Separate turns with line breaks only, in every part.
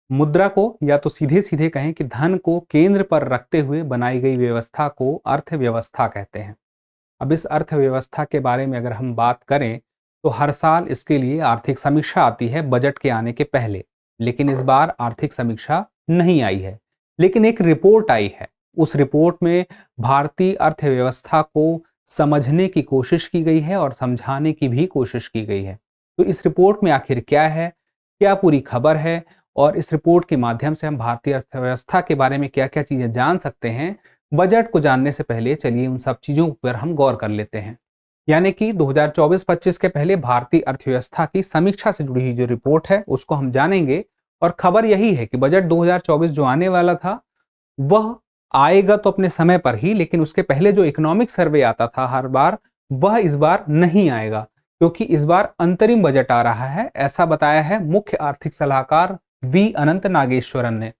मुद्रा को या तो सीधे सीधे कहें कि धन को केंद्र पर रखते हुए बनाई गई व्यवस्था को अर्थव्यवस्था कहते हैं। अब इस अर्थव्यवस्था के बारे में अगर हम बात करें तो हर साल इसके लिए आर्थिक समीक्षा आती है बजट के आने के पहले, लेकिन इस बार आर्थिक समीक्षा नहीं आई है। लेकिन एक रिपोर्ट आई है। उस रिपोर्ट में भारतीय अर्थव्यवस्था को समझने की कोशिश की गई है और समझाने की भी कोशिश की गई है। तो इस रिपोर्ट में आखिर क्या है, क्या पूरी खबर है, और इस रिपोर्ट के माध्यम से हम भारतीय अर्थव्यवस्था के बारे में क्या क्या चीजें जान सकते हैं, बजट को जानने से पहले चलिए उन सब चीजों पर हम गौर कर लेते हैं। यानी कि 2024-25 के पहले भारतीय अर्थव्यवस्था की समीक्षा से जुड़ी हुई जो रिपोर्ट है उसको हम जानेंगे। और खबर यही है कि बजट 2024 जो आने वाला था वह आएगा तो अपने समय पर ही, लेकिन उसके पहले जो इकोनॉमिक सर्वे आता था हर बार, वह इस बार नहीं आएगा क्योंकि इस बार अंतरिम बजट आ रहा है, ऐसा बताया है मुख्य आर्थिक सलाहकार वी अनंत नागेश्वरन ने।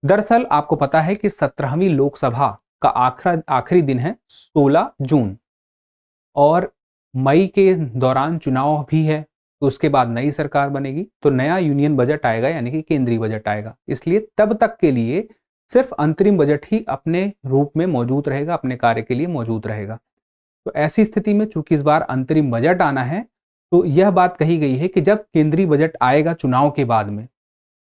दरअसल आपको पता है कि 17वीं लोकसभा का आखिरी दिन है 16 जून, और मई के दौरान चुनाव भी है, तो उसके बाद नई सरकार बनेगी तो नया यूनियन बजट आएगा, यानी कि केंद्रीय बजट आएगा। इसलिए तब तक के लिए सिर्फ अंतरिम बजट ही अपने रूप में मौजूद रहेगा, अपने कार्य के लिए मौजूद रहेगा। तो ऐसी स्थिति में चूंकि इस बार अंतरिम बजट आना है, तो यह बात कही गई है कि जब केंद्रीय बजट आएगा चुनाव के बाद में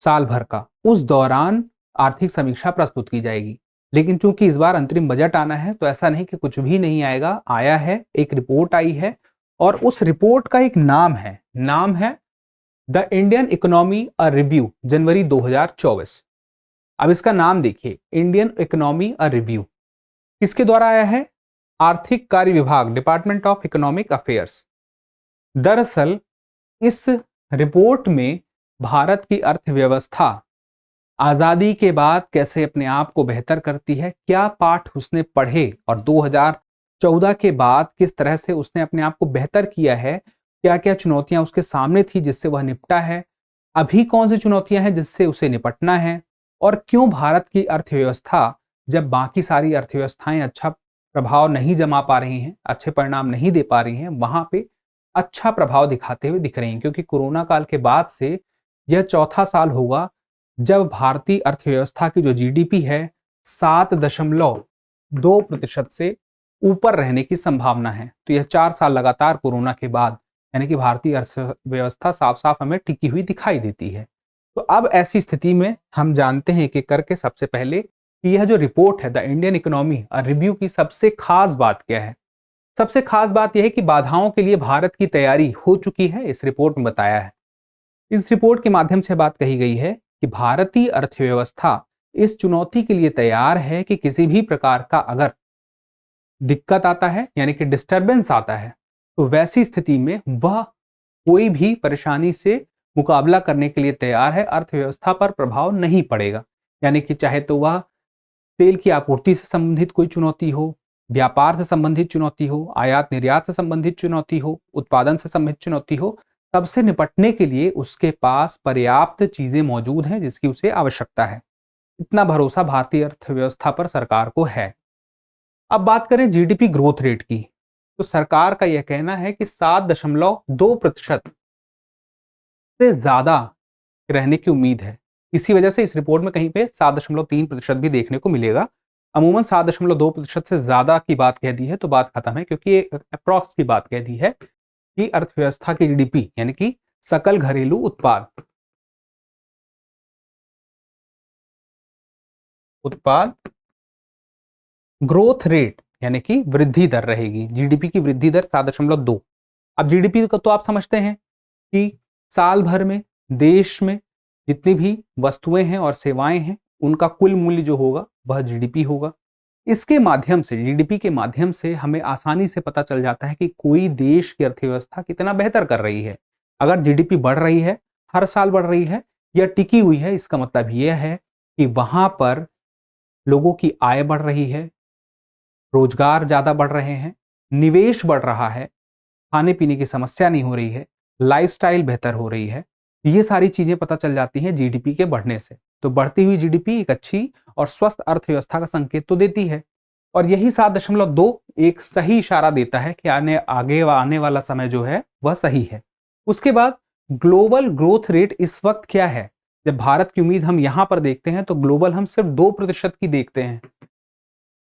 साल भर का, उस दौरान आर्थिक समीक्षा प्रस्तुत की जाएगी। लेकिन चूंकि इस बार अंतरिम बजट आना है तो ऐसा नहीं कि कुछ भी नहीं आएगा, आया है, एक रिपोर्ट आई है, और उस रिपोर्ट का एक नाम है the Indian economy a review January 2024। अब इसका नाम देखिए, इंडियन इकोनॉमी अ रिव्यू किसके द्वारा आया है? आर्थिक कार्य विभाग, डिपार्टमेंट ऑफ इकोनॉमिक अफेयर्स। दरअसल इस रिपोर्ट में भारत की अर्थव्यवस्था आजादी के बाद कैसे अपने आप को बेहतर करती है, क्या पाठ उसने पढ़े और 2014 के बाद किस तरह से उसने अपने आप को बेहतर किया है, क्या क्या चुनौतियां उसके सामने थी जिससे वह निपटा है, अभी कौन सी चुनौतियां हैं जिससे उसे निपटना है, और क्यों भारत की अर्थव्यवस्था जब बाकी सारी अर्थव्यवस्थाएं अच्छा प्रभाव नहीं जमा पा रही हैं, अच्छे परिणाम नहीं दे पा रही हैं, वहां पे अच्छा प्रभाव दिखाते हुए दिख रही हैं। क्योंकि कोरोना काल के बाद से यह चौथा साल होगा जब भारतीय अर्थव्यवस्था की जो जीडीपी है 7.2% से ऊपर रहने की संभावना है। तो यह 4 साल लगातार कोरोना के बाद, यानी कि भारतीय अर्थव्यवस्था साफ साफ हमें टिकी हुई दिखाई देती है। तो अब ऐसी स्थिति में हम जानते हैं कि करके सबसे पहले कि यह जो रिपोर्ट है द इंडियन इकोनॉमी रिव्यू की सबसे खास बात क्या है। सबसे खास बात यह है कि बाधाओं के लिए भारत की तैयारी हो चुकी है, इस रिपोर्ट में बताया है। इस रिपोर्ट के माध्यम से बात कही गई है कि भारतीय अर्थव्यवस्था इस चुनौती के लिए तैयार है कि किसी भी प्रकार का अगर दिक्कत आता है, यानी कि डिस्टरबेंस आता है, तो वैसी स्थिति में वह कोई भी परेशानी से मुकाबला करने के लिए तैयार है, अर्थव्यवस्था पर प्रभाव नहीं पड़ेगा। यानी कि चाहे तो वह तेल की आपूर्ति से संबंधित कोई चुनौती हो, व्यापार से संबंधित चुनौती हो, आयात निर्यात से संबंधित चुनौती हो, उत्पादन से संबंधित चुनौती हो, सबसे निपटने के लिए उसके पास पर्याप्त चीजें मौजूद हैं जिसकी उसे आवश्यकता है। इतना भरोसा भारतीय अर्थव्यवस्था पर सरकार को है। अब बात करें जीडीपी ग्रोथ रेट की, तो सरकार का यह कहना है कि 7.2% से ज्यादा रहने की उम्मीद है। इसी वजह से इस रिपोर्ट में कहीं पे 7.3% भी देखने को मिलेगा। अमूमन 7.2% से ज्यादा की बात कह दी है तो बात खत्म है, क्योंकि ये अप्रॉक्स की बात कह दी है कि अर्थव्यवस्था की जीडीपी, यानी कि सकल घरेलू उत्पाद ग्रोथ रेट, यानी कि वृद्धि दर रहेगी। जीडीपी की वृद्धि दर 7.2। अब जीडीपी को तो आप समझते हैं कि साल भर में देश में जितनी भी वस्तुएं हैं और सेवाएं हैं उनका कुल मूल्य जो होगा वह जीडीपी होगा। इसके माध्यम से, जीडीपी के माध्यम से हमें आसानी से पता चल जाता है कि कोई देश की अर्थव्यवस्था कितना बेहतर कर रही है। अगर जीडीपी बढ़ रही है, हर साल बढ़ रही है या टिकी हुई है, इसका मतलब यह है कि वहां पर लोगों की आय बढ़ रही है, रोजगार ज्यादा बढ़ रहे हैं, निवेश बढ़ रहा है, खाने पीने की समस्या नहीं हो रही है, लाइफस्टाइल बेहतर हो रही है। ये सारी चीजें पता चल जाती हैं जीडीपी के बढ़ने से। तो बढ़ती हुई जीडीपी एक अच्छी और स्वस्थ अर्थव्यवस्था का संकेत तो देती है, और यही 7.2 एक सही इशारा देता है कि आने वाला समय जो है वह सही है। उसके बाद ग्लोबल ग्रोथ रेट इस वक्त क्या है? जब भारत की उम्मीद हम यहां पर देखते हैं तो ग्लोबल हम सिर्फ 2% की देखते हैं।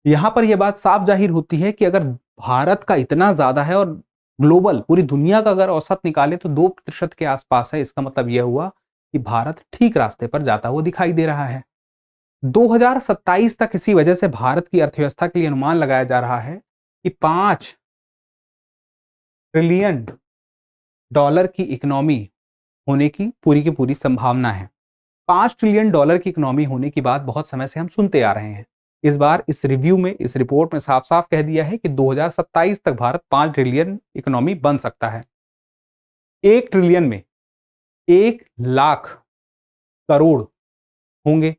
यहां पर यह बात साफ जाहिर होती है कि अगर भारत का इतना ज्यादा है और ग्लोबल पूरी दुनिया का अगर औसत निकाले तो 2% के आसपास है, इसका मतलब यह हुआ कि भारत ठीक रास्ते पर जाता हुआ दिखाई दे रहा है। 2027 तक इसी वजह से भारत की अर्थव्यवस्था के लिए अनुमान लगाया जा रहा है कि 5 ट्रिलियन डॉलर की इकोनॉमी होने की पूरी संभावना है। 5 ट्रिलियन डॉलर की इकोनॉमी होने की बात बहुत समय से हम सुनते आ रहे हैं। इस बार इस रिव्यू में, इस रिपोर्ट में साफ साफ कह दिया है कि 2027 तक भारत 5 ट्रिलियन इकोनॉमी बन सकता है। 1 ट्रिलियन में 1 लाख करोड़ होंगे,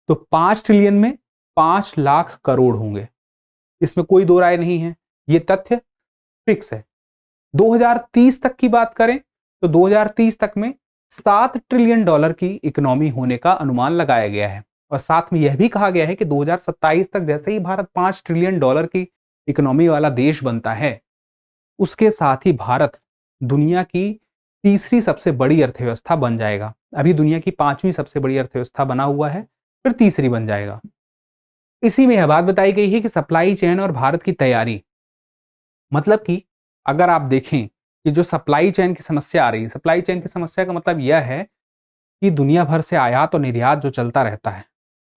तो 5 ट्रिलियन में 5 लाख करोड़ होंगे। इसमें कोई दो राय नहीं है, यह तथ्य फिक्स है। 2030 तक की बात करें तो 2030 तक में 7 ट्रिलियन डॉलर की इकोनॉमी होने का अनुमान लगाया गया है। और साथ में यह भी कहा गया है कि 2027 तक जैसे ही भारत 5 ट्रिलियन डॉलर की इकोनॉमी वाला देश बनता है, उसके साथ ही भारत दुनिया की तीसरी सबसे बड़ी अर्थव्यवस्था बन जाएगा। अभी दुनिया की 5वीं सबसे बड़ी अर्थव्यवस्था बना हुआ है, फिर तीसरी बन जाएगा। इसी में यह बात बताई गई है कि सप्लाई चेन और भारत की तैयारी, मतलब कि अगर आप देखें कि जो सप्लाई चेन की समस्या आ रही है, सप्लाई चेन की समस्या का मतलब यह है कि दुनिया भर से आयात और निर्यात जो चलता रहता है,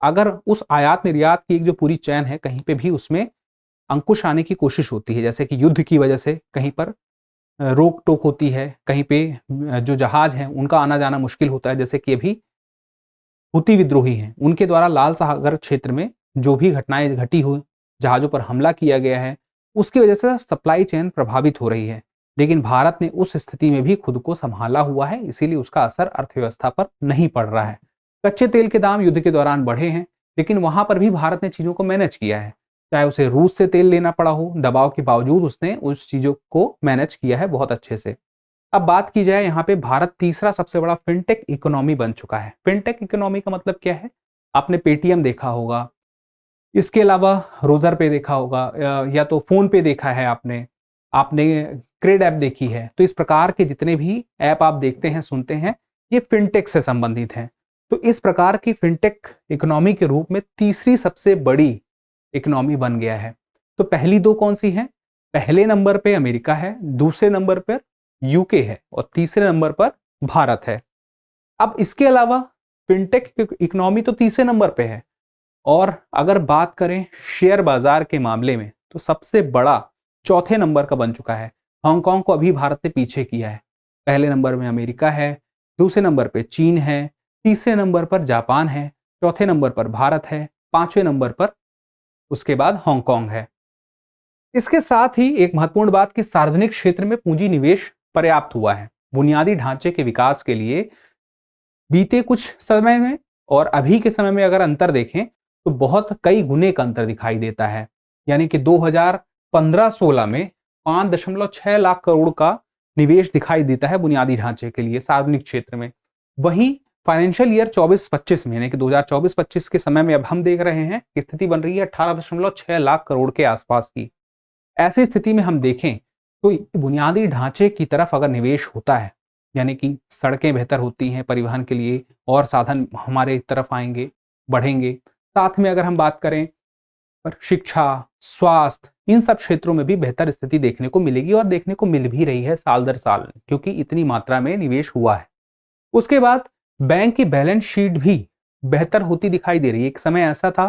अगर उस आयात निर्यात की एक जो पूरी चेन है, कहीं पे भी उसमें अंकुश आने की कोशिश होती है, जैसे कि युद्ध की वजह से कहीं पर रोक टोक होती है, कहीं पे जो जहाज हैं उनका आना जाना मुश्किल होता है, जैसे कि अभी हुती विद्रोही हैं, उनके द्वारा लाल सागर क्षेत्र में जो भी घटनाएं घटी हुई, जहाजों पर हमला किया गया है, उसकी वजह से सप्लाई चेन प्रभावित हो रही है। लेकिन भारत ने उस स्थिति में भी खुद को संभाला हुआ है, इसीलिए उसका असर अर्थव्यवस्था पर नहीं पड़ रहा है। कच्चे तेल के दाम युद्ध के दौरान बढ़े हैं, लेकिन वहां पर भी भारत ने चीजों को मैनेज किया है। चाहे उसे रूस से तेल लेना पड़ा हो, दबाव के बावजूद उसने उस चीजों को मैनेज किया है बहुत अच्छे से। अब बात की जाए, यहाँ पे भारत तीसरा सबसे बड़ा फिनटेक इकोनॉमी बन चुका है। फिनटेक इकोनॉमी का मतलब क्या है? आपने पेटीएम देखा होगा, इसके अलावा रोजर पे देखा होगा, या तो फोन पे देखा है आपने, आपने क्रेड ऐप देखी है। तो इस प्रकार के जितने भी ऐप आप देखते हैं, सुनते हैं, ये फिनटेक से संबंधित हैं। तो इस प्रकार की फिनटेक इकोनॉमी के रूप में तीसरी सबसे बड़ी इकोनॉमी बन गया है। तो पहली दो कौन सी हैं? पहले नंबर पे अमेरिका है, दूसरे नंबर पर यूके है और तीसरे नंबर पर भारत है। अब इसके अलावा फिनटेक इकोनॉमी तो तीसरे नंबर पे है, और अगर बात करें शेयर बाजार के मामले में तो सबसे बड़ा चौथे नंबर का बन चुका है। हांगकांग को अभी भारत ने पीछे किया है। पहले नंबर में अमेरिका है, दूसरे नंबर पे चीन है, तीसरे नंबर पर जापान है, चौथे नंबर पर भारत है, पांचवें नंबर पर उसके बाद हांगकांग है। इसके साथ ही एक महत्वपूर्ण बात कि सार्वजनिक क्षेत्र में पूंजी निवेश पर्याप्त हुआ है। बुनियादी ढांचे के विकास के लिए बीते कुछ समय में और अभी के समय में अगर अंतर देखें तो बहुत कई गुने का अंतर दिखाई देता है। यानी कि 2015-16 में 5.6 लाख करोड़ का निवेश दिखाई देता है बुनियादी ढांचे के लिए सार्वजनिक क्षेत्र में। वहीं फाइनेंशियल ईयर 24-25 में, यानी कि 2024-25 के समय में अब हम देख रहे हैं कि स्थिति बन रही है 18.6 लाख करोड़ के आसपास की। ऐसी स्थिति में हम देखें तो बुनियादी ढांचे की तरफ अगर निवेश होता है, यानी कि सड़कें बेहतर होती हैं परिवहन के लिए और साधन हमारे तरफ आएंगे, बढ़ेंगे। साथ में अगर हम बात करें पर शिक्षा, स्वास्थ्य, इन सब क्षेत्रों में भी बेहतर स्थिति देखने को मिलेगी और देखने को मिल भी रही है साल दर साल, क्योंकि इतनी मात्रा में निवेश हुआ है। उसके बाद बैंक की बैलेंस शीट भी बेहतर होती दिखाई दे रही है। एक समय ऐसा था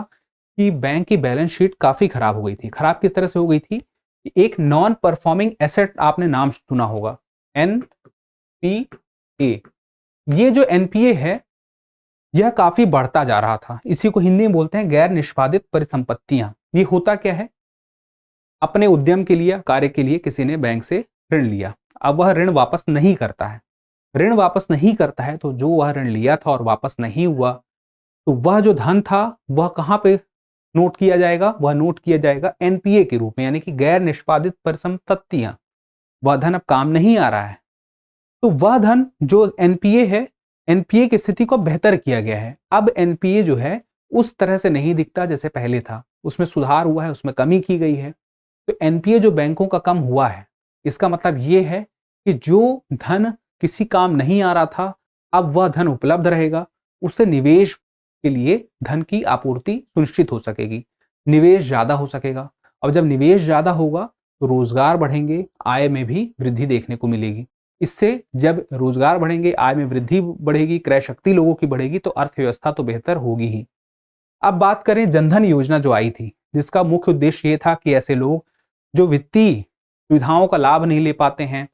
कि बैंक की बैलेंस शीट काफी खराब हो गई थी। खराब किस तरह से हो गई थी? एक नॉन परफॉर्मिंग एसेट आपने नाम सुना होगा, एनपीए। ये जो एनपीए है यह काफी बढ़ता जा रहा था। इसी को हिंदी में बोलते हैं गैर निष्पादित परिसंपत्तियां। ये होता क्या है? अपने उद्यम के लिए, कार्य के लिए किसी ने बैंक से ऋण लिया, अब वह ऋण वापस नहीं करता है। ऋण वापस नहीं करता है तो जो वह ऋण लिया था और वापस नहीं हुआ, तो वह जो धन था वह कहां पे नोट किया जाएगा? वह नोट किया जाएगा एनपीए के रूप में, यानी कि गैर निष्पादित परिसंपत्तियां। वह धन अब काम नहीं आ रहा है, तो वह धन जो एनपीए है, एनपीए की स्थिति को बेहतर किया गया है। अब एनपीए जो है उस तरह से नहीं दिखता जैसे पहले था, उसमें सुधार हुआ है, उसमें कमी की गई है। तो एनपीए जो बैंकों का कम हुआ है, इसका मतलब ये है कि जो धन किसी काम नहीं आ रहा था, अब वह धन उपलब्ध रहेगा उससे निवेश के लिए धन की आपूर्ति सुनिश्चित हो सकेगी, निवेश ज़्यादा हो सकेगा। अब जब निवेश ज़्यादा होगा तो रोजगार बढ़ेंगे, आय में भी वृद्धि देखने को मिलेगी। इससे जब रोजगार बढ़ेंगे, आय में वृद्धि बढ़ेगी, क्रय शक्ति लोगों की बढ़ेगी, तो अर्थव्यवस्था तो बेहतर होगी ही। अब बात करें जनधन योजना जो आई थी, जिसका मुख्य उद्देश्य ये था कि ऐसे लोग जो वित्तीय सुविधाओं का लाभ नहीं ले पाते हैं,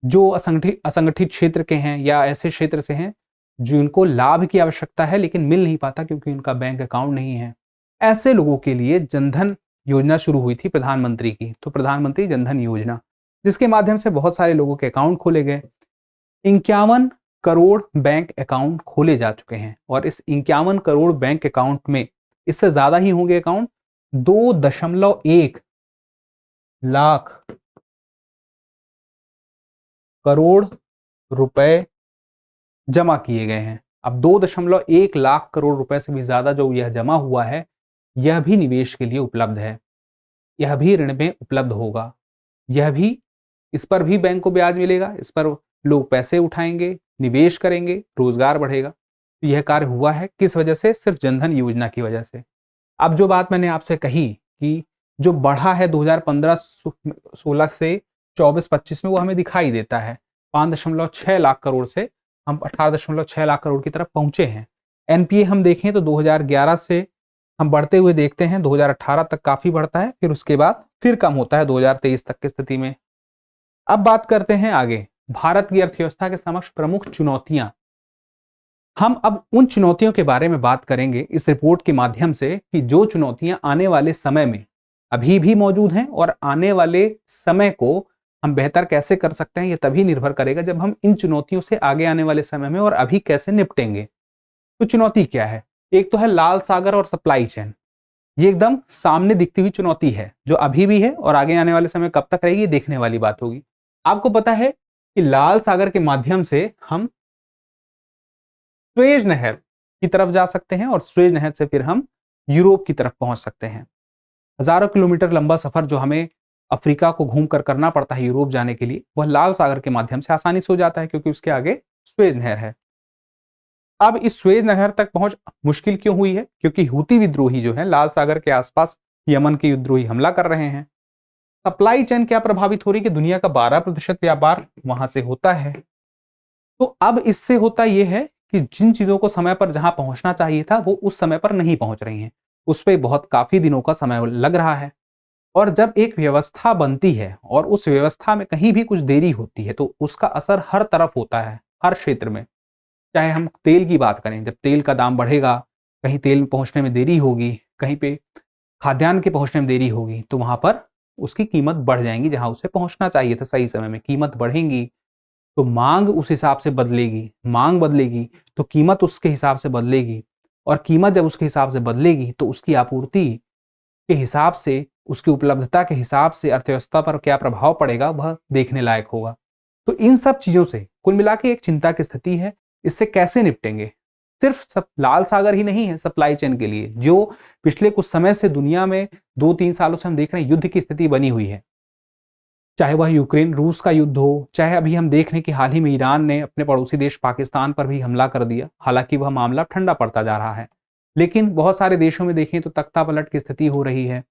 जो असंगठित क्षेत्र के हैं या ऐसे क्षेत्र से हैं जिनको लाभ की आवश्यकता है लेकिन मिल नहीं पाता क्योंकि उनका बैंक अकाउंट नहीं है, ऐसे लोगों के लिए जनधन योजना शुरू हुई थी प्रधानमंत्री की। तो प्रधानमंत्री जनधन योजना, जिसके माध्यम से बहुत सारे लोगों के अकाउंट खोले गए। 51 करोड़ बैंक अकाउंट खोले जा चुके हैं और इस 51 करोड़ बैंक अकाउंट में इससे ज्यादा ही होंगे अकाउंट, 2.1 लाख करोड़ रुपए जमा किए गए हैं। अब 2.1 लाख करोड़ रुपए से भी ज्यादा जो यह जमा हुआ है, यह भी निवेश के लिए उपलब्ध है, यह भी ऋण में उपलब्ध होगा, यह भी, इस पर भी बैंक को ब्याज मिलेगा, इस पर लोग पैसे उठाएंगे, निवेश करेंगे, रोजगार बढ़ेगा। तो यह कार्य हुआ है किस वजह से? सिर्फ जनधन योजना की वजह से। अब जो बात मैंने आपसे कही कि जो बढ़ा है 2015-16 से 24-25 में, वो हमें दिखाई देता है। 5.6 लाख करोड़ से हम 18.6 लाख करोड़ की तरफ पहुंचे हैं। एनपीए हम देखें तो 2011 से हम बढ़ते हुए देखते हैं, 2018 तक काफी बढ़ता है, फिर उसके बाद फिर कम होता है 2023 तक की स्थिति में। अब बात करते हैं आगे, भारत की अर्थव्यवस्था के समक्ष प्रमुख चुनौतियां। हम अब उन चुनौतियों के बारे में बात करेंगे इस रिपोर्ट के माध्यम से कि जो चुनौतियां आने वाले समय में अभी भी मौजूद हैं और आने वाले समय को हम बेहतर कैसे कर सकते हैं, यह तभी निर्भर करेगा जब हम इन चुनौतियों से आगे आने वाले समय में और अभी कैसे निपटेंगे। तो चुनौती क्या है? एक तो है लाल सागर और सप्लाई चेन। ये एकदम सामने दिखती हुई चुनौती है जो अभी भी है और आगे आने वाले समय कब तक रहेगी, ये देखने वाली बात होगी। आपको पता है कि लाल सागर के माध्यम से हम स्वेज नहर की तरफ जा सकते हैं और स्वेज नहर से फिर हम यूरोप की तरफ पहुंच सकते हैं। हजारों किलोमीटर लंबा सफर जो हमें अफ्रीका को घूमकर करना पड़ता है यूरोप जाने के लिए, वह लाल सागर के माध्यम से आसानी से हो जाता है क्योंकि उसके आगे स्वेज नहर है। अब इस स्वेज नहर तक पहुंच मुश्किल क्यों हुई है? क्योंकि हूती विद्रोही जो है लाल सागर के आसपास यमन के विद्रोही हमला कर रहे हैं। सप्लाई चेन क्या प्रभावित हो रही है कि दुनिया का 12% व्यापार वहां से होता है। तो अब इससे होता यह है कि जिन चीजों को समय पर जहां पहुंचना चाहिए था वो उस समय पर नहीं पहुंच रही हैं, उस पर बहुत काफी दिनों का समय लग रहा है। और जब एक व्यवस्था बनती है और उस व्यवस्था में कहीं भी कुछ देरी होती है तो उसका असर हर तरफ होता है, हर क्षेत्र में। चाहे हम तेल की बात करें, जब तेल का दाम बढ़ेगा, कहीं तेल पहुंचने में देरी होगी, कहीं पे खाद्यान्न के पहुंचने में देरी होगी, तो वहां पर उसकी कीमत बढ़ जाएंगी। जहां उसे पहुंचना चाहिए था सही समय में, कीमत बढ़ेंगी तो मांग उस हिसाब से बदलेगी, मांग बदलेगी तो कीमत उसके हिसाब से बदलेगी, और कीमत जब उसके हिसाब से बदलेगी तो उसकी आपूर्ति के हिसाब से, उसकी उपलब्धता के हिसाब से अर्थव्यवस्था पर क्या प्रभाव पड़ेगा वह देखने लायक होगा। तो इन सब चीजों से कुल मिला के एक चिंता की स्थिति है। इससे कैसे निपटेंगे? सिर्फ सब लाल सागर ही नहीं है सप्लाई चेन के लिए, जो पिछले कुछ समय से दुनिया में 2-3 सालों से हम देख रहे हैं युद्ध की स्थिति बनी हुई है। चाहे वह यूक्रेन रूस का युद्ध हो, चाहे अभी हम देख रहे हैं कि हाल ही में ईरान ने अपने पड़ोसी देश पाकिस्तान पर भी हमला कर दिया। हालांकि वह मामला ठंडा पड़ता जा रहा है, लेकिन बहुत सारे देशों में देखें तो तख्ता पलट की स्थिति हो रही है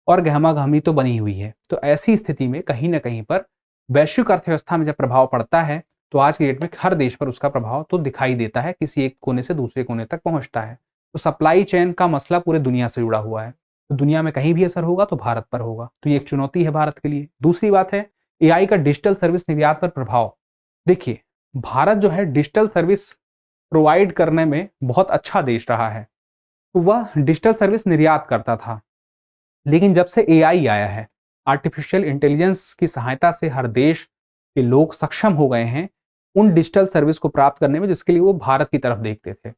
और गहमागहमी तो बनी हुई है। तो ऐसी स्थिति में कहीं ना कहीं पर वैश्विक अर्थव्यवस्था में जब प्रभाव पड़ता है तो आज की डेट में हर देश पर उसका प्रभाव तो दिखाई देता है, किसी एक कोने से दूसरे कोने तक पहुंचता है। तो सप्लाई चेन का मसला पूरे दुनिया से जुड़ा हुआ है, तो दुनिया में कहीं भी असर होगा तो भारत पर होगा। तो ये एक चुनौती है भारत के लिए। दूसरी बात है एआई का डिजिटल सर्विस निर्यात पर प्रभाव। देखिए, भारत जो है डिजिटल सर्विस प्रोवाइड करने में बहुत अच्छा देश रहा है, तो वह डिजिटल सर्विस निर्यात करता था। लेकिन जब से एआई आया है, आर्टिफिशियल इंटेलिजेंस की सहायता से हर देश के लोग सक्षम हो गए हैं उन डिजिटल सर्विस को प्राप्त करने में जिसके लिए वो भारत की तरफ देखते थे।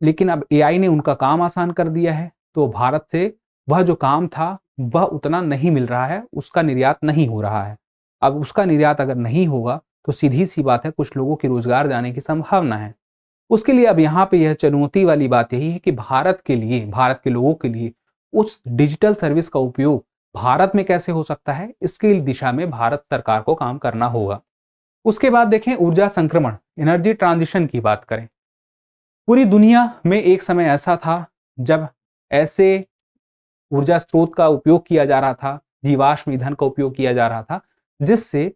लेकिन अब एआई ने उनका काम आसान कर दिया है, तो भारत से वह जो काम था वह उतना नहीं मिल रहा है, उसका निर्यात नहीं हो रहा है। अब उसका निर्यात अगर नहीं होगा तो सीधी सी बात है कुछ लोगों की रोजगार जाने की संभावना है। उसके लिए अब यहाँ पे यह चुनौती वाली बात यही है कि भारत के लिए, भारत के लोगों के लिए उस डिजिटल सर्विस का उपयोग भारत में कैसे हो सकता है, इसकी दिशा में भारत सरकार को काम करना होगा। उसके बाद देखें ऊर्जा संक्रमण, एनर्जी ट्रांजिशन की बात करें पूरी दुनिया में एक समय ऐसा था जब ऐसे ऊर्जा स्रोत का उपयोग किया जा रहा था, जीवाश्म ईंधन का उपयोग किया जा रहा था, जिससे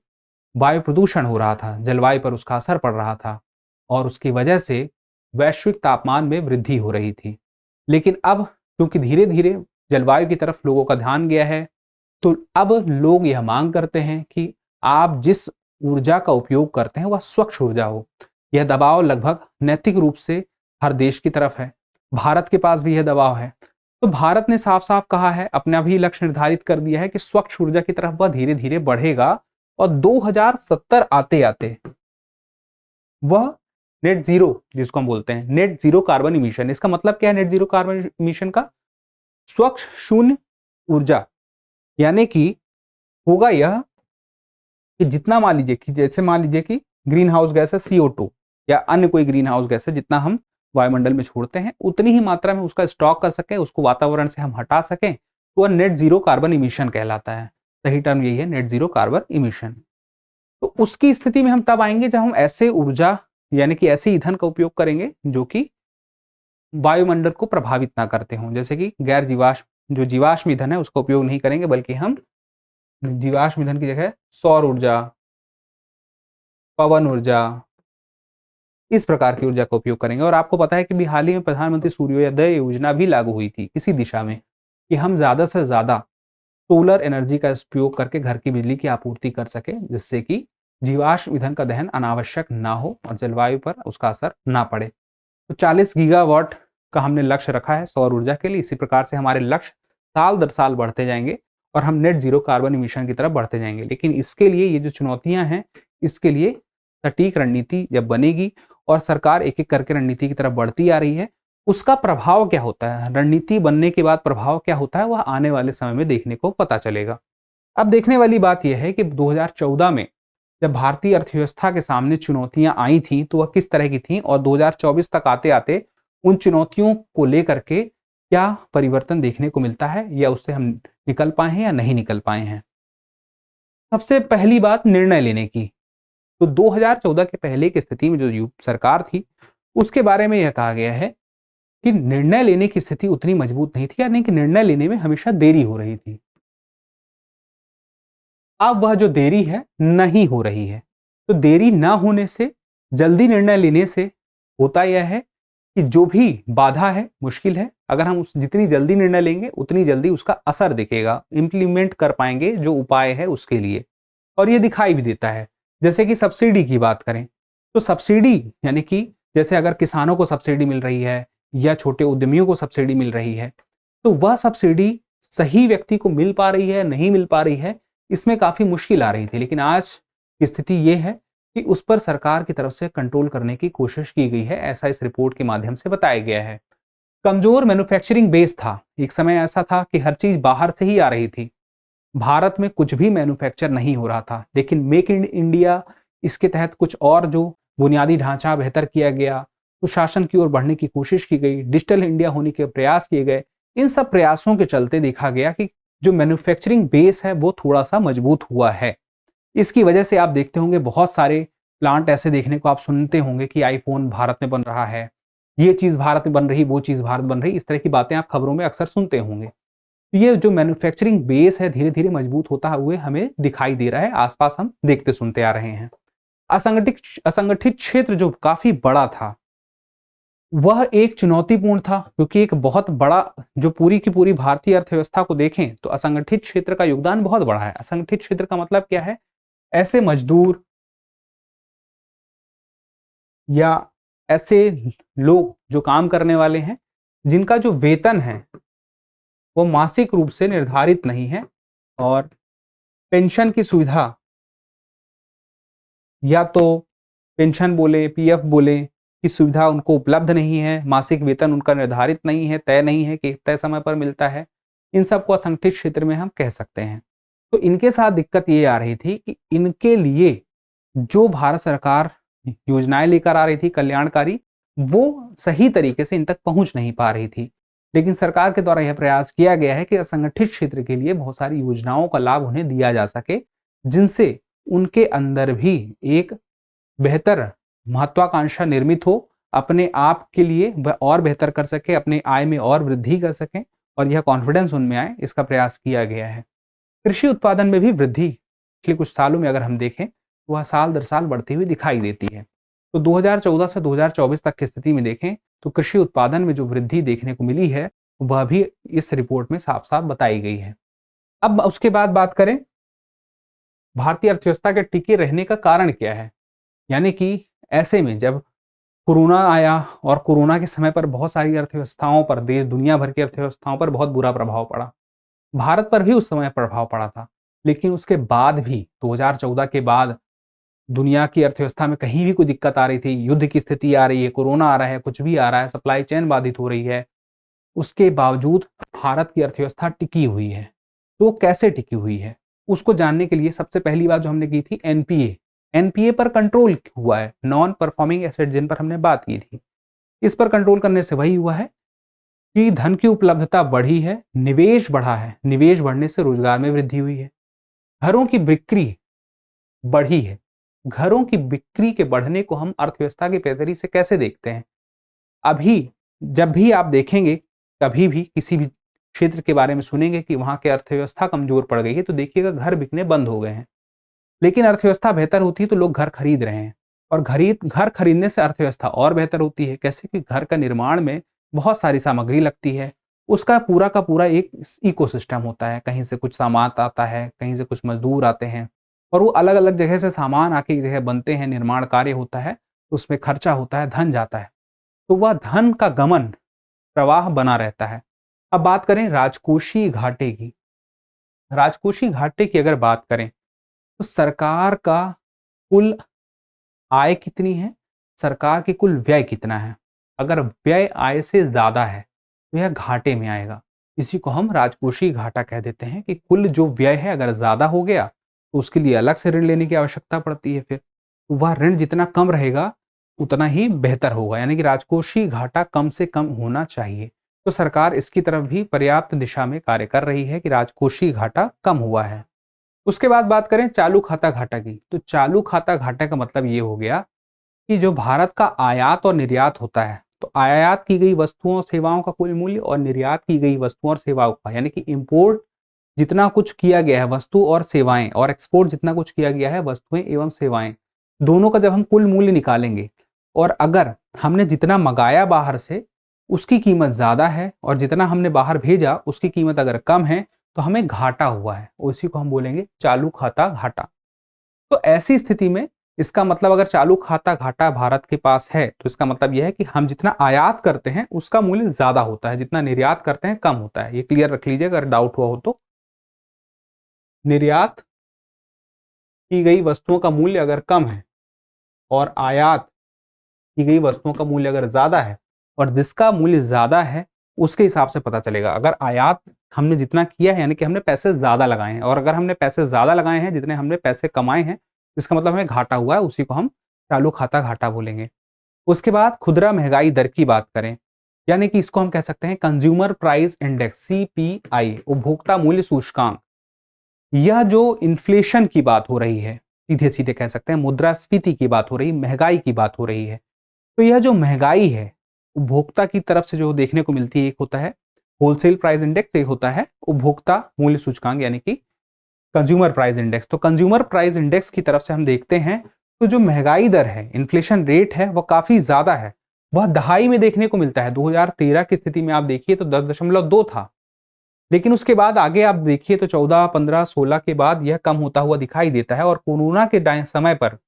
वायु प्रदूषण हो रहा था, जलवायु पर उसका असर पड़ रहा था और उसकी वजह से वैश्विक तापमान में वृद्धि हो रही थी। लेकिन अब क्योंकि धीरे-धीरे जलवायु की तरफ लोगों का ध्यान गया है, तो अब लोग यह मांग करते हैं कि आप जिस ऊर्जा का उपयोग करते हैं वह स्वच्छ ऊर्जा हो। यह दबाव लगभग नैतिक रूप से हर देश की तरफ है। भारत के पास भी यह दबाव है। तो भारत ने साफ-साफ कहा है, अपना भी लक्ष्य निर्धारित कर दिया है कि स्वच्छ ऊर्जा की तरफ वह धीरे-धीरे बढ़ेगा और 2070 आते-आते वह नेट जीरो, जिसको हम बोलते हैं नेट जीरो कार्बन इमिशन। इसका मतलब क्या है नेट जीरो कार्बन इमिशन का? स्वच्छ शून्य ऊर्जा। यानी कि होगा यह कि जितना मान लीजिए कि जैसे मान लीजिए कि ग्रीन हाउस गैस है CO2 या अन्य कोई ग्रीन हाउस गैस है, जितना हम वायुमंडल में छोड़ते हैं उतनी ही मात्रा में उसका स्टॉक कर सकें, उसको वातावरण से हम हटा सकें, तो वह नेट जीरो कार्बन इमिशन कहलाता है। सही टर्म यही है, नेट जीरो कार्बन इमिशन। तो उसकी स्थिति में हम तब आएंगे जब हम ऐसे ऊर्जा यानी कि ऐसे ईंधन का उपयोग करेंगे जो कि वायुमंडल को प्रभावित ना करते हों, जैसे कि गैर जीवाश्म जो जीवाश्म ईंधन है उसका उपयोग नहीं करेंगे, बल्कि हम जीवाश्म ईंधन की जगह सौर ऊर्जा, पवन ऊर्जा, इस प्रकार की ऊर्जा का उपयोग करेंगे। और आपको पता है कि भी हाल ही में प्रधानमंत्री सूर्योदय योजना भी लागू हुई थी इसी दिशा में कि हम ज्यादा से ज्यादा सोलर एनर्जी का उपयोग करके घर की बिजली की आपूर्ति कर सके, जिससे कि जीवाश्म ईंधन का दहन अनावश्यक ना हो और जलवायु पर उसका असर ना पड़े। तो 40 गीगावाट का हमने लक्ष्य रखा है सौर ऊर्जा के लिए। इसी प्रकार से हमारे लक्ष्य साल दर साल बढ़ते जाएंगे और हम नेट जीरो कार्बन इमिशन की तरफ बढ़ते जाएंगे। लेकिन इसके लिए ये जो चुनौतियां हैं, इसके लिए सटीक रणनीति जब बनेगी और सरकार एक एक करके रणनीति की तरफ बढ़ती आ रही है, उसका प्रभाव क्या होता है, रणनीति बनने के बाद प्रभाव क्या होता है, वह आने वाले समय में देखने को पता चलेगा। अब देखने वाली बात यह है कि 2014 में जब भारतीय अर्थव्यवस्था के सामने चुनौतियां आई थी तो वह किस तरह की थी और 2024 तक आते आते उन चुनौतियों को लेकर के क्या परिवर्तन देखने को मिलता है या उससे हम निकल पाए हैं या नहीं निकल पाए हैं। सबसे पहली बात निर्णय लेने की। तो 2014 के पहले की स्थिति में जो सरकार थी उसके बारे में यह कहा गया है कि निर्णय लेने की स्थिति उतनी मजबूत नहीं थी, यानी कि निर्णय लेने में हमेशा देरी हो रही थी। अब वह जो देरी है नहीं हो रही है। तो देरी ना होने से, जल्दी निर्णय लेने से होता यह है कि जो भी बाधा है, मुश्किल है, अगर हम उस जितनी जल्दी निर्णय लेंगे उतनी जल्दी उसका असर दिखेगा, इंप्लीमेंट कर पाएंगे जो उपाय है उसके लिए। और ये दिखाई भी देता है। जैसे कि सब्सिडी की बात करें तो सब्सिडी यानी कि जैसे अगर किसानों को सब्सिडी मिल रही है या छोटे उद्यमियों को सब्सिडी मिल रही है, तो वह सब्सिडी सही व्यक्ति को मिल पा रही है नहीं मिल पा रही है, इसमें काफी मुश्किल आ रही थी। लेकिन आज की स्थिति यह है कि उस पर सरकार की तरफ से कंट्रोल करने की कोशिश की गई है, ऐसा इस रिपोर्ट के माध्यम से बताया गया है। कमजोर मैन्युफैक्चरिंग बेस था। एक समय ऐसा था कि हर चीज बाहर से ही आ रही थी, भारत में कुछ भी मैन्युफैक्चर नहीं हो रहा था। लेकिन मेक इन इंडिया, इसके तहत कुछ और जो बुनियादी ढांचा बेहतर किया गया, सुशासन की ओर बढ़ने की कोशिश की गई, डिजिटल इंडिया होने के प्रयास किए गए। इन सब प्रयासों के चलते देखा गया कि जो मैन्युफैक्चरिंग बेस है वो थोड़ा सा मजबूत हुआ है। इसकी वजह से आप देखते होंगे बहुत सारे प्लांट ऐसे देखने को आप सुनते होंगे कि आईफोन भारत में बन रहा है, ये चीज भारत में बन रही, वो चीज भारत बन रही, इस तरह की बातें आप खबरों में अक्सर सुनते होंगे। ये जो मैन्युफैक्चरिंग बेस है धीरे धीरे मजबूत होता हुए हमें दिखाई दे रहा है, आसपास हम देखते सुनते आ रहे हैं। असंगठित क्षेत्र जो काफी बड़ा था वह एक चुनौतीपूर्ण था, क्योंकि एक बहुत बड़ा जो पूरी की पूरी भारतीय अर्थव्यवस्था को देखें तो असंगठित क्षेत्र का योगदान बहुत बड़ा है। असंगठित क्षेत्र का मतलब क्या है? ऐसे मजदूर या ऐसे लोग जो काम करने वाले हैं जिनका जो वेतन है वो मासिक रूप से निर्धारित नहीं है और पेंशन की सुविधा या तो पेंशन बोले, पीएफ बोले की सुविधा उनको उपलब्ध नहीं है, मासिक वेतन उनका निर्धारित नहीं है, तय नहीं है कि तय समय पर मिलता है। इन सबको असंगठित क्षेत्र में हम कह सकते हैं। तो इनके साथ दिक्कत ये आ रही थी कि इनके लिए जो भारत सरकार योजनाएं लेकर आ रही थी कल्याणकारी, वो सही तरीके से इन तक पहुंच नहीं पा रही थी। लेकिन सरकार के द्वारा यह प्रयास किया गया है कि असंगठित क्षेत्र के लिए बहुत सारी योजनाओं का लाभ उन्हें दिया जा सके, जिनसे उनके अंदर भी एक बेहतर महत्वाकांक्षा निर्मित हो, अपने आप के लिए वह और बेहतर कर सके, अपने आय में और वृद्धि कर सकें और यह कॉन्फिडेंस उनमें आए, इसका प्रयास किया गया है। कृषि उत्पादन में भी वृद्धि पिछले कुछ सालों में अगर हम देखें तो वह साल दर साल बढ़ती हुई दिखाई देती है। तो 2014 से 2024 तक की स्थिति में देखें तो कृषि उत्पादन में जो वृद्धि देखने को मिली है वह भी इस रिपोर्ट में साफ साफ बताई गई है। अब उसके बाद बात करें भारतीय अर्थव्यवस्था के टिके रहने का कारण क्या है, यानी कि ऐसे में जब कोरोना आया और कोरोना के समय पर बहुत सारी अर्थव्यवस्थाओं पर, देश दुनिया भर की अर्थव्यवस्थाओं पर बहुत बुरा प्रभाव पड़ा। भारत पर भी उस समय प्रभाव पड़ा था, लेकिन उसके बाद भी 2014 के बाद दुनिया की अर्थव्यवस्था में कहीं भी कोई दिक्कत आ रही थी, युद्ध की स्थिति आ रही है, कोरोना आ रहा है, कुछ भी आ रहा है, सप्लाई चेन बाधित हो रही है, उसके बावजूद भारत की अर्थव्यवस्था टिकी हुई है। तो वो कैसे टिकी हुई है, उसको जानने के लिए सबसे पहली बात जो हमने की थी एनपीए, एनपीए पर कंट्रोल हुआ है, नॉन परफॉर्मिंग एसेट जिन पर हमने बात की थी, इस पर कंट्रोल करने से वही हुआ है कि धन की उपलब्धता बढ़ी है, निवेश बढ़ा है, निवेश बढ़ने से रोजगार में वृद्धि हुई है, घरों की बिक्री बढ़ी है। घरों की बिक्री के बढ़ने को हम अर्थव्यवस्था की बेहतरी से कैसे देखते हैं? अभी जब भी आप देखेंगे, कभी भी किसी भी क्षेत्र के बारे में सुनेंगे कि वहां की अर्थव्यवस्था कमजोर पड़ गई है, तो देखिएगा घर बिकने बंद हो गए हैं। लेकिन अर्थव्यवस्था बेहतर होती है तो लोग घर खरीद रहे हैं और घर खरीदने से अर्थव्यवस्था और बेहतर होती है। कैसे कि घर का निर्माण में बहुत सारी सामग्री लगती है, उसका पूरा का पूरा एक इकोसिस्टम होता है, कहीं से कुछ सामान आता है, कहीं से कुछ मजदूर आते हैं और वो अलग अलग जगह से सामान आके एक जगह बनते हैं, निर्माण कार्य होता है, तो उसमें खर्चा होता है, धन जाता है, तो वह धन का गमन प्रवाह बना रहता है। अब बात करें राजकोषीय घाटे की, राजकोषीय घाटे की अगर बात करें तो सरकार का कुल आय कितनी है, सरकार की कुल व्यय कितना है। अगर व्यय आय से ज्यादा है तो यह घाटे में आएगा, इसी को हम राजकोषीय घाटा कह देते हैं कि कुल जो व्यय है अगर ज्यादा हो गया तो उसके लिए अलग से ऋण लेने की आवश्यकता पड़ती है, फिर तो वह ऋण जितना कम रहेगा उतना ही बेहतर होगा, यानी कि राजकोषीय घाटा कम से कम होना चाहिए। तो सरकार इसकी तरफ भी पर्याप्त दिशा में कार्य कर रही है कि राजकोषीय घाटा कम हुआ है। उसके बाद बात करें चालू खाता घाटा की, तो चालू खाता घाटा का मतलब ये हो गया कि जो भारत का आयात और निर्यात होता है, तो आयात की गई वस्तुओं और सेवाओं का कुल मूल्य और निर्यात की गई वस्तुओं और सेवाओं का, यानी कि इंपोर्ट जितना कुछ किया गया है वस्तु और सेवाएं, और एक्सपोर्ट जितना कुछ किया गया है वस्तुएं एवं सेवाएं, दोनों का जब हम कुल मूल्य निकालेंगे और अगर हमने जितना मंगाया बाहर से उसकी कीमत ज्यादा है और जितना हमने बाहर भेजा उसकी कीमत अगर कम है तो हमें घाटा हुआ है, उसी को हम बोलेंगे चालू खाता घाटा। तो ऐसी स्थिति में इसका मतलब अगर चालू खाता घाटा भारत के पास है तो इसका मतलब यह है कि हम जितना आयात करते हैं उसका मूल्य ज्यादा होता है, जितना निर्यात करते हैं कम होता है। ये क्लियर रख लीजिए अगर डाउट हुआ हो तो। निर्यात की गई वस्तुओं का मूल्य अगर कम है और आयात की गई वस्तुओं का मूल्य अगर ज्यादा है, और जिसका मूल्य ज्यादा है उसके हिसाब से पता चलेगा। अगर आयात हमने जितना किया है यानी कि हमने पैसे ज्यादा लगाए हैं, और अगर हमने पैसे ज्यादा लगाए हैं जितने हमने पैसे कमाए हैं, इसका मतलब हमें घाटा हुआ है, उसी को हम चालू खाता घाटा बोलेंगे। उसके बाद खुदरा महंगाई दर की बात करें, यानी कि इसको हम कह सकते हैं कंज्यूमर प्राइस इंडेक्स, सीपीआई, उपभोक्ता मूल्य सूचकांक। यह जो इन्फ्लेशन की बात हो रही है, सीधे सीधे कह सकते हैं मुद्रास्फीति की बात हो रही, महंगाई की बात हो रही है, तो यह जो महंगाई है उपभोक्ता की तरफ से जो देखने को मिलती है, एक होता है होलसेल प्राइस इंडेक्स, एक होता है उपभोक्ता मूल्य सूचकांक यानी कि कंज्यूमर प्राइस इंडेक्स। तो कंज्यूमर प्राइस इंडेक्स की तरफ से हम देखते हैं तो जो महंगाई दर है, इन्फ्लेशन रेट है, वह काफी ज्यादा है, वह दहाई में देखने को मिलता है। 2013 की स्थिति में आप देखिए तो 10.2 था, लेकिन उसके बाद आगे आप देखिए तो 14, 15, 16 के बाद यह कम होता हुआ दिखाई देता है, और कोरोना के समय पर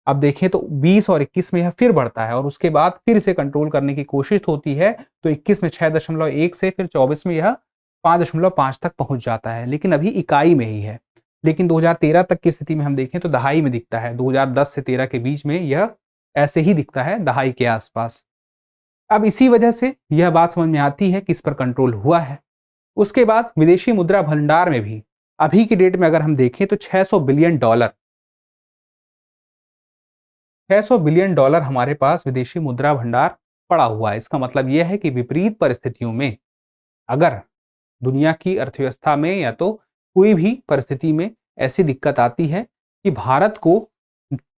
अब देखें तो 20 और 21 में यह फिर बढ़ता है और उसके बाद फिर इसे कंट्रोल करने की कोशिश होती है, तो 21 में 6.1 से फिर 24 में यह 5.5 तक पहुंच जाता है, लेकिन अभी इकाई में ही है। लेकिन 2013 तक की स्थिति में हम देखें तो दहाई में दिखता है, 2010 से 13 के बीच में यह ऐसे ही दिखता है, दहाई के आसपास। अब इसी वजह से यह बात समझ में आती है कि इस पर कंट्रोल हुआ है। उसके बाद विदेशी मुद्रा भंडार में भी अभी की डेट में अगर हम देखें तो $600 बिलियन, $600 बिलियन हमारे पास विदेशी मुद्रा भंडार पड़ा हुआ है। इसका मतलब यह है कि विपरीत परिस्थितियों में अगर दुनिया की अर्थव्यवस्था में या तो कोई भी परिस्थिति में ऐसी दिक्कत आती है कि भारत को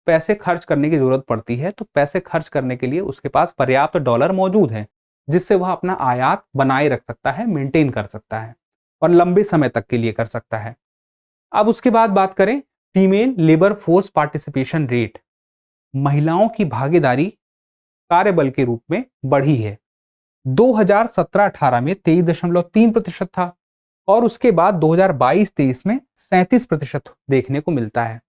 पैसे खर्च करने की जरूरत पड़ती है तो पैसे खर्च करने के लिए उसके पास पर्याप्त डॉलर मौजूद हैं, जिससे वह अपना आयात बनाए रख सकता है, मेंटेन कर सकता है और लंबे समय तक के लिए कर सकता है। अब उसके बाद बात करें female labour force participation rate, महिलाओं की भागीदारी कार्यबल के रूप में बढ़ी है। 2017-18 में 23.3% था और उसके बाद 2022-23 में 37% देखने को मिलता है।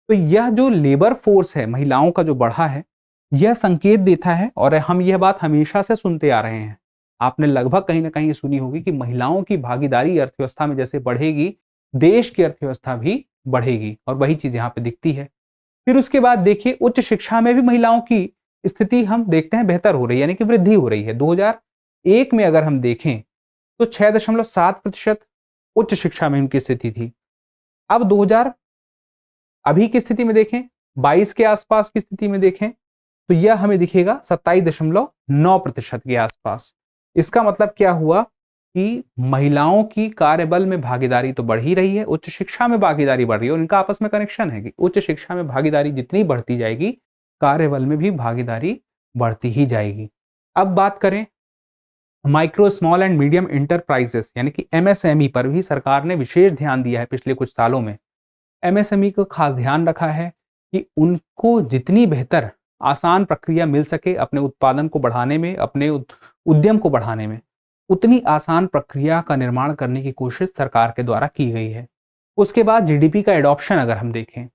तो यह जो लेबर फोर्स है महिलाओं का जो बढ़ा है, यह संकेत देता है, और हम यह बात हमेशा से सुनते आ रहे हैं, आपने लगभग कहीं ना कहीं सुनी होगी कि महिलाओं की भागीदारी अर्थव्यवस्था में जैसे बढ़ेगी, देश की अर्थव्यवस्था भी बढ़ेगी, और वही चीज यहाँ पे दिखती है। फिर उसके बाद देखिए उच्च शिक्षा में भी महिलाओं की स्थिति हम देखते हैं बेहतर हो रही है, यानी कि वृद्धि हो रही है। 2001 में अगर हम देखें तो 6.7% उच्च शिक्षा में उनकी स्थिति थी। अब 2000 अभी की स्थिति में देखें, 22 के आसपास की स्थिति में देखें तो यह हमें दिखेगा 27.9% के आसपास। इसका मतलब क्या हुआ कि महिलाओं की कार्यबल में भागीदारी तो बढ़ ही रही है, उच्च शिक्षा में भागीदारी बढ़ रही है, और इनका आपस में कनेक्शन है कि उच्च शिक्षा में भागीदारी जितनी बढ़ती जाएगी, कार्यबल में भी भागीदारी बढ़ती ही जाएगी। अब बात करें micro small and medium enterprises यानी कि एमएसएमई पर भी सरकार ने विशेष ध्यान दिया है पिछले कुछ सालों में। एमएसएमई को खास ध्यान रखा है कि उनको जितनी बेहतर आसान प्रक्रिया मिल सके अपने उत्पादन को बढ़ाने में, अपने उद्यम को बढ़ाने में, उतनी आसान प्रक्रिया का निर्माण करने की कोशिश सरकार के द्वारा की गई है। उसके बाद जीडीपी का एडॉप्शन अगर हम देखें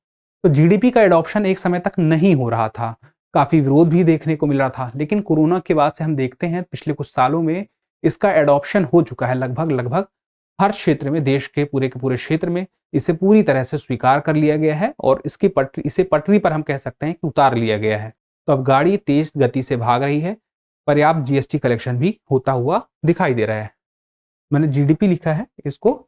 तो जीडीपी का एडॉप्शन एक समय तक नहीं हो रहा था, काफी विरोध भी देखने को मिल रहा था, लेकिन कोरोना के बाद से हम देखते हैं पिछले कुछ सालों में इसका एडॉप्शन हो चुका है। लगभग हर क्षेत्र में, देश के पूरे क्षेत्र में इसे पूरी तरह से स्वीकार कर लिया गया है और इसे पटरी पर हम कह सकते हैं कि उतार लिया गया है। तो अब गाड़ी तेज गति से भाग रही है, पर्याप्त जीएसटी कलेक्शन भी होता हुआ दिखाई दे रहा है। मैंने जीडीपी लिखा है, इसको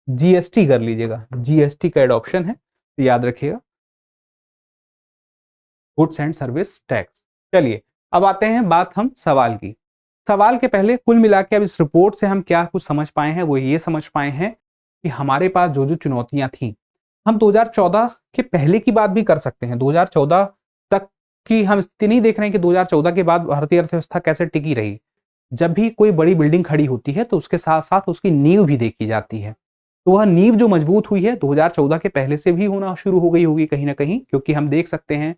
जीएसटी कर लीजिएगा, जीएसटी का एडॉप्शन है तो याद रखिएगा, गुड्स एंड सर्विस टैक्स। चलिए अब आते हैं बात हम सवाल की। सवाल के पहले कुल मिला के अब इस रिपोर्ट से हम क्या कुछ समझ पाए हैं, वो ये समझ पाए हैं कि हमारे पास जो जो चुनौतियां थी, हम 2014 के पहले की बात भी कर सकते हैं। 2014 तक की हम स्थिति नहीं देख रहे हैं कि 2014 के बाद भारतीय अर्थव्यवस्था कैसे टिकी रही। जब भी कोई बड़ी बिल्डिंग खड़ी होती है तो उसके साथ साथ उसकी नींव भी देखी जाती है। तो वह नींव जो मजबूत हुई है 2014 के पहले से भी होना शुरू हो गई होगी कहीं ना कहीं, क्योंकि हम देख सकते हैं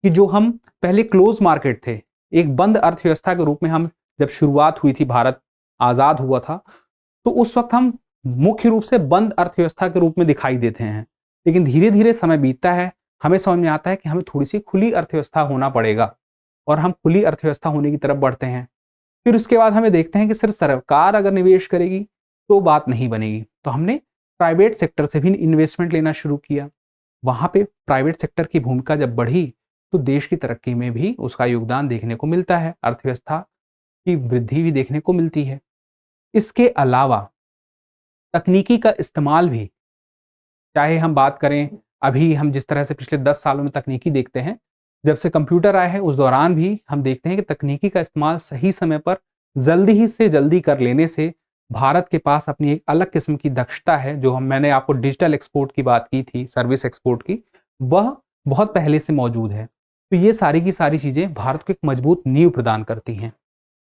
कि जो हम पहले क्लोज मार्केट थे, एक बंद अर्थव्यवस्था के रूप में हम जब शुरुआत हुई थी, भारत आजाद हुआ था, तो उस वक्त हम मुख्य रूप से बंद अर्थव्यवस्था के रूप में दिखाई देते हैं। लेकिन धीरे धीरे समय बीतता है, हमें समझ में आता है कि हमें थोड़ी सी खुली अर्थव्यवस्था होना पड़ेगा और हम खुली अर्थव्यवस्था होने की तरफ बढ़ते हैं। फिर उसके बाद हमें देखते हैं कि सिर्फ सरकार अगर निवेश करेगी तो बात नहीं बनेगी, तो हमने प्राइवेट सेक्टर से भी इन्वेस्टमेंट लेना शुरू किया। वहां पे प्राइवेट सेक्टर की भूमिका जब बढ़ी तो देश की तरक्की में भी उसका योगदान देखने को मिलता है, अर्थव्यवस्था की वृद्धि भी देखने को मिलती है। इसके अलावा तकनीकी का इस्तेमाल भी, चाहे हम बात करें अभी हम जिस तरह से पिछले 10 सालों में तकनीकी देखते हैं, जब से कंप्यूटर आए हैं उस दौरान भी हम देखते हैं कि तकनीकी का इस्तेमाल सही समय पर जल्दी कर लेने से भारत के पास अपनी एक अलग किस्म की दक्षता है। जो मैंने आपको डिजिटल एक्सपोर्ट की बात की थी, सर्विस एक्सपोर्ट की, वह बहुत पहले से मौजूद है। तो ये सारी की सारी चीजें भारत को एक मजबूत नींव प्रदान करती हैं।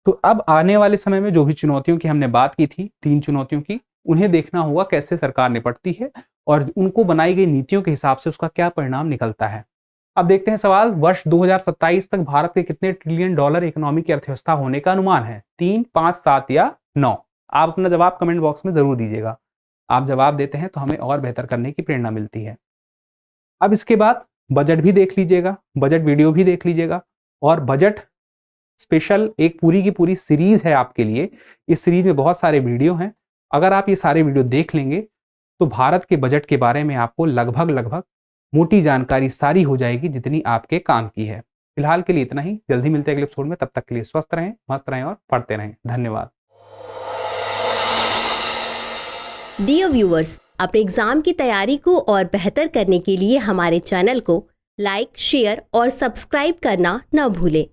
तो अब आने वाले समय में जो भी चुनौतियों की हमने बात की थी, 3 चुनौतियों की, उन्हें देखना होगा कैसे सरकार निपटती है और उनको बनाई गई नीतियों के हिसाब से उसका क्या परिणाम निकलता है। अब देखते हैं सवाल, वर्ष 2027 तक भारत के कितने ट्रिलियन डॉलर इकोनॉमी की अर्थव्यवस्था होने का अनुमान है? 3, 5, 7 या 9? आप अपना जवाब कमेंट बॉक्स में जरूर दीजिएगा। आप जवाब देते हैं तो हमें और बेहतर करने की प्रेरणा मिलती है। अब इसके बाद बजट भी देख लीजिएगा, बजट वीडियो भी देख लीजिएगा, और बजट स्पेशल एक पूरी की पूरी सीरीज है आपके लिए। इस सीरीज में बहुत सारे वीडियो हैं। अगर आप ये सारे वीडियो देख लेंगे तो भारत के बजट के बारे में आपको लगभग मोटी जानकारी सारी हो जाएगी जितनी आपके काम की है। फिलहाल के लिए इतना ही, जल्दी मिलते हैं अगले एपिसोड में। तब तक के लिए स्वस्थ रहें, मस्त रहें और पढ़ते रहें। धन्यवाद।
डियर व्यूअर्स, अपने एग्जाम की तैयारी को और बेहतर करने के लिए हमारे चैनल को लाइक, शेयर और सब्सक्राइब करना न भूलें।